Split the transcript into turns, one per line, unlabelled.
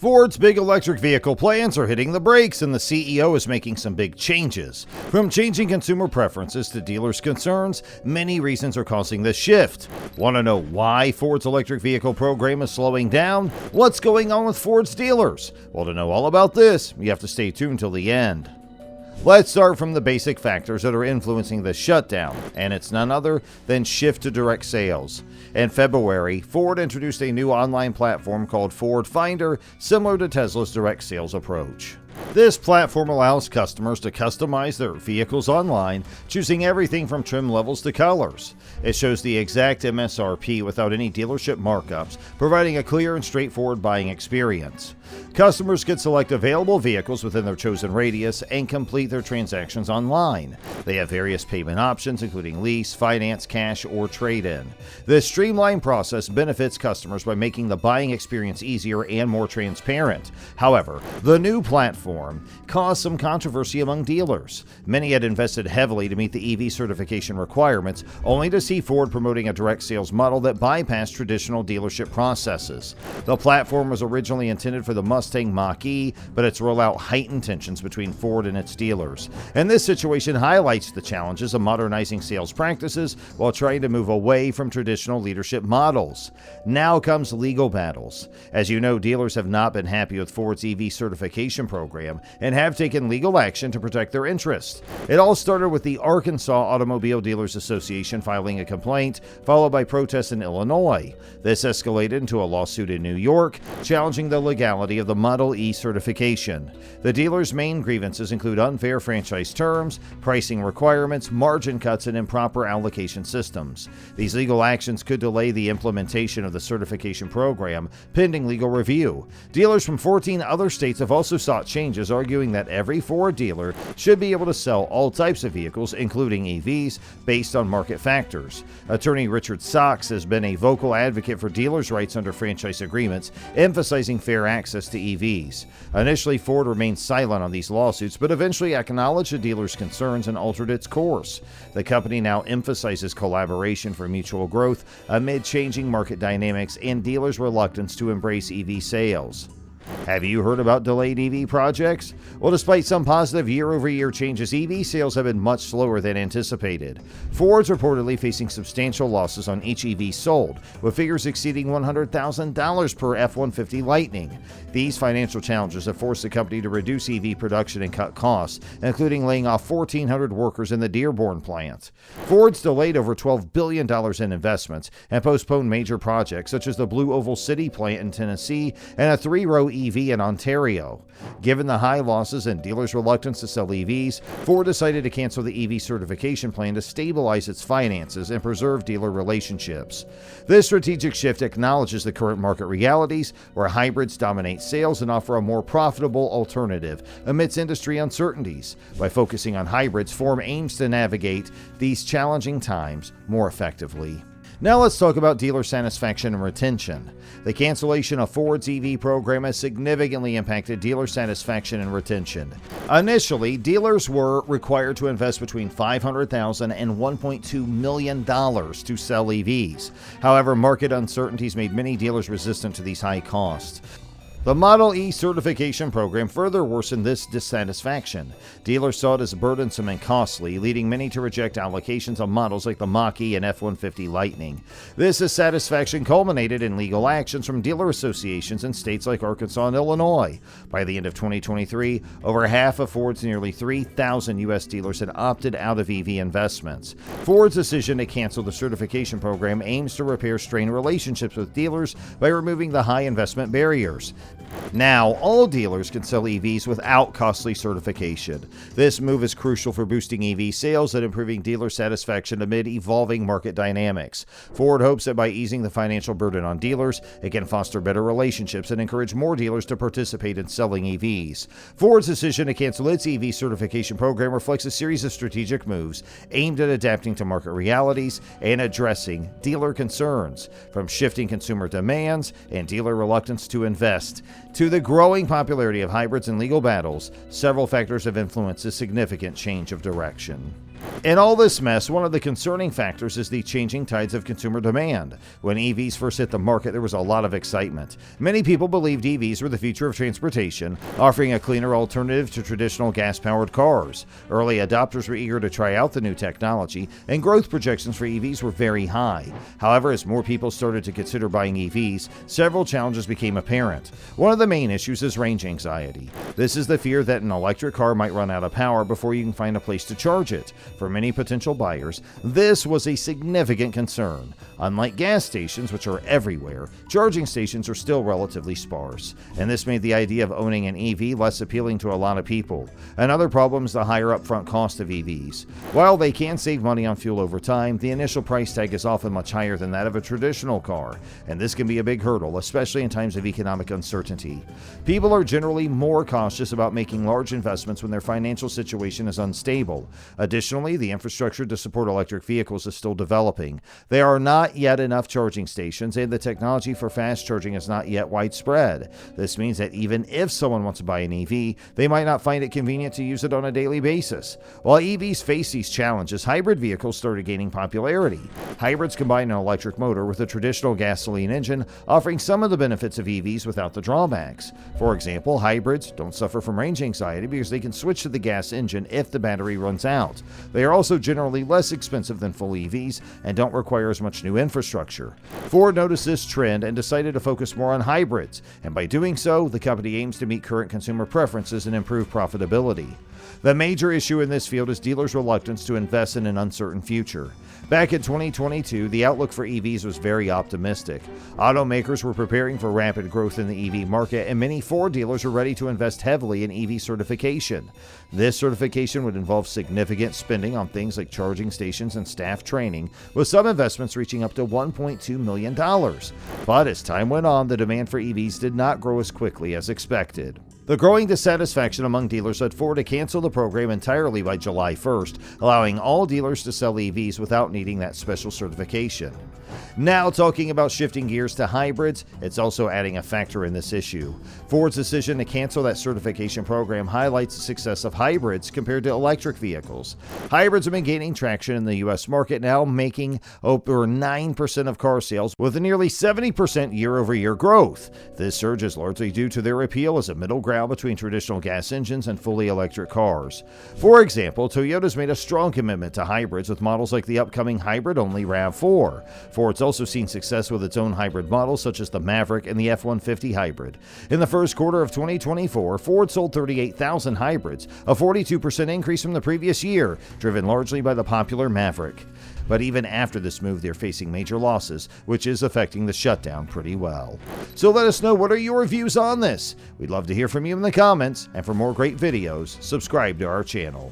Ford's big electric vehicle plans are hitting the brakes, and the CEO is making some big changes. From changing consumer preferences to dealers' concerns, many reasons are causing this shift. Want to know why Ford's electric vehicle program is slowing down? What's going on with Ford's dealers? Well, to know all about this, you have to stay tuned till the end. Let's start from the basic factors that are influencing the shutdown, and it's none other than shift to direct sales. In February, Ford introduced a new online platform called Ford Finder, similar to Tesla's direct sales approach. This platform allows customers to customize their vehicles online, choosing everything from trim levels to colors. It shows the exact MSRP without any dealership markups, providing a clear and straightforward buying experience. Customers can select available vehicles within their chosen radius and complete their transactions online. They have various payment options, including lease, finance, cash, or trade-in. This streamlined process benefits customers by making the buying experience easier and more transparent. However, the new platform caused some controversy among dealers. Many had invested heavily to meet the EV certification requirements, only to see Ford promoting a direct sales model that bypassed traditional dealership processes. The platform was originally intended for the Mustang Mach-E, but its rollout heightened tensions between Ford and its dealers. And this situation highlights the challenges of modernizing sales practices while trying to move away from traditional leadership models. Now comes legal battles. As you know, dealers have not been happy with Ford's EV certification program and have taken legal action to protect their interests. It all started with the Arkansas Automobile Dealers Association filing a complaint, followed by protests in Illinois. This escalated into a lawsuit in New York, challenging the legality of the Model E certification. The dealers' main grievances include unfair franchise terms, pricing requirements, margin cuts, and improper allocation systems. These legal actions could delay the implementation of the certification program, pending legal review. Dealers from 14 other states have also sought changes, arguing that every Ford dealer should be able to sell all types of vehicles, including EVs, based on market factors. Attorney Richard Sachs has been a vocal advocate for dealers' rights under franchise agreements, emphasizing fair access to EVs. Initially, Ford remained silent on these lawsuits, but eventually acknowledged the dealers' concerns and altered its course. The company now emphasizes collaboration for mutual growth amid changing market dynamics and dealers' reluctance to embrace EV sales. Have you heard about delayed EV projects? Well, despite some positive year-over-year changes, EV sales have been much slower than anticipated. Ford's reportedly facing substantial losses on each EV sold, with figures exceeding $100,000 per F-150 Lightning. These financial challenges have forced the company to reduce EV production and cut costs, including laying off 1,400 workers in the Dearborn plant. Ford's delayed over $12 billion in investments and postponed major projects such as the Blue Oval City plant in Tennessee and a 3-row EV in Ontario. Given the high losses and dealers' reluctance to sell EVs, Ford decided to cancel the EV certification plan to stabilize its finances and preserve dealer relationships. This strategic shift acknowledges the current market realities, where hybrids dominate sales and offer a more profitable alternative amidst industry uncertainties. By focusing on hybrids, Ford aims to navigate these challenging times more effectively. Now let's talk about dealer satisfaction and retention. The cancellation of Ford's EV program has significantly impacted dealer satisfaction and retention. Initially, dealers were required to invest between $500,000 and $1.2 million to sell EVs. However, market uncertainties made many dealers resistant to these high costs. The Model E certification program further worsened this dissatisfaction. Dealers saw it as burdensome and costly, leading many to reject allocations on models like the Mach-E and F-150 Lightning. This dissatisfaction culminated in legal actions from dealer associations in states like Arkansas and Illinois. By the end of 2023, over half of Ford's nearly 3,000 U.S. dealers had opted out of EV investments. Ford's decision to cancel the certification program aims to repair strained relationships with dealers by removing the high investment barriers. Now, all dealers can sell EVs without costly certification. This move is crucial for boosting EV sales and improving dealer satisfaction amid evolving market dynamics. Ford hopes that by easing the financial burden on dealers, it can foster better relationships and encourage more dealers to participate in selling EVs. Ford's decision to cancel its EV certification program reflects a series of strategic moves aimed at adapting to market realities and addressing dealer concerns, from shifting consumer demands and dealer reluctance to invest to the growing popularity of hybrids and legal battles. Several factors have influenced a significant change of direction. In all this mess, one of the concerning factors is the changing tides of consumer demand. When EVs first hit the market, there was a lot of excitement. Many people believed EVs were the future of transportation, offering a cleaner alternative to traditional gas-powered cars. Early adopters were eager to try out the new technology, and growth projections for EVs were very high. However, as more people started to consider buying EVs, several challenges became apparent. One of the main issues is range anxiety. This is the fear that an electric car might run out of power before you can find a place to charge it. For many potential buyers, this was a significant concern. Unlike gas stations, which are everywhere, charging stations are still relatively sparse, and this made the idea of owning an EV less appealing to a lot of people. Another problem is the higher upfront cost of EVs. While they can save money on fuel over time, the initial price tag is often much higher than that of a traditional car, and this can be a big hurdle, especially in times of economic uncertainty. People are generally more cautious about making large investments when their financial situation is unstable. Additionally, the infrastructure to support electric vehicles is still developing. There are not yet enough charging stations, and the technology for fast charging is not yet widespread. This means that even if someone wants to buy an EV, they might not find it convenient to use it on a daily basis. While EVs face these challenges, hybrid vehicles started gaining popularity. Hybrids combine an electric motor with a traditional gasoline engine, offering some of the benefits of EVs without the drawbacks. For example, hybrids don't suffer from range anxiety because they can switch to the gas engine if the battery runs out. They are also generally less expensive than full EVs and don't require as much new infrastructure. Ford noticed this trend and decided to focus more on hybrids, and by doing so, the company aims to meet current consumer preferences and improve profitability. The major issue in this field is dealers' reluctance to invest in an uncertain future. Back in 2022, the outlook for EVs was very optimistic. Automakers were preparing for rapid growth in the EV market, and many Ford dealers were ready to invest heavily in EV certification. This certification would involve significant spending on things like charging stations and staff training, with some investments reaching up to $1.2 million. But as time went on, the demand for EVs did not grow as quickly as expected. The growing dissatisfaction among dealers led Ford to cancel the program entirely by July 1st, allowing all dealers to sell EVs without needing that special certification. Now, talking about shifting gears to hybrids, it's also adding a factor in this issue. Ford's decision to cancel that certification program highlights the success of hybrids compared to electric vehicles. Hybrids have been gaining traction in the U.S. market now, making over 9% of car sales, with a nearly 70% year-over-year growth. This surge is largely due to their appeal as a middle ground between traditional gas engines and fully electric cars. For example, Toyota's made a strong commitment to hybrids with models like the upcoming hybrid-only RAV4. Ford's also seen success with its own hybrid models such as the Maverick and the F-150 hybrid. In the first quarter of 2024, Ford sold 38,000 hybrids, a 42% increase from the previous year, driven largely by the popular Maverick. But even after this move, they're facing major losses, which is affecting the shutdown pretty well. So let us know, what are your views on this? We'd love to hear from you in the comments, and for more great videos, subscribe to our channel.